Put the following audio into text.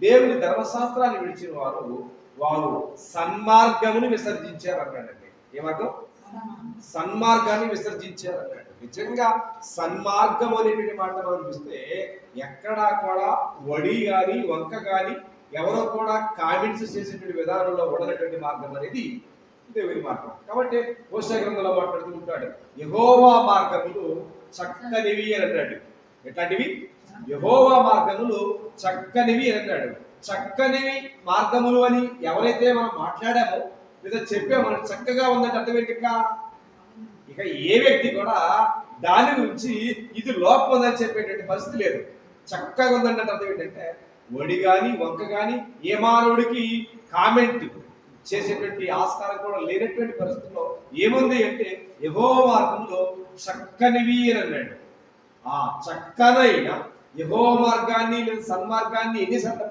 దేవుని ధర్మశాస్త్రాన్ని విడిచిన వారు సన్మార్గమును విసర్జించారు అన్నాడండి. ఏ మార్గం? సన్మార్గాన్ని విసర్జించారు అన్నాడు. నిజంగా సన్మార్గం అనేటువంటి మాట మనం చూస్తే ఎక్కడా కూడా వడి గాని వంక గాని ఎవరో కూడా కామెంట్స్ చేసేటువంటి విధానంలో ఉండనటువంటి మార్గం అనేది దేవుని మార్గం. కాబట్టి హోషేయ గ్రంథంలో మాట్లాడుతూ ఉంటాడు, యెహోవా మార్గములు చక్కనివి అని అన్నాడు. ఎట్లాంటివి? యెహోవా మార్గములు చక్కనివి అని అన్నాడు. చక్కనివి మార్గములు అని ఎవరైతే మనం మాట్లాడామో లేదా చెప్పామో చక్కగా ఉందంటే అర్థం ఏంటి? ఇక ఏ వ్యక్తి కూడా దాని గురించి ఇది లోపం ఉందని చెప్పేటువంటి పరిస్థితి లేదు. చక్కగా ఉందంటే అర్థం ఏంటంటే వడి గాని వంక గాని ఏ మానవుడికి కామెంట్ చేసేటువంటి ఆస్కారం కూడా లేనటువంటి పరిస్థితుల్లో ఏముంది అంటే యెహోవా మార్గంలో చక్కనివి అని అన్నాడు. ఆ చక్కనైన యెహోవా మార్గాన్ని లేదా సన్మార్గాన్ని ఎన్నిసార్లు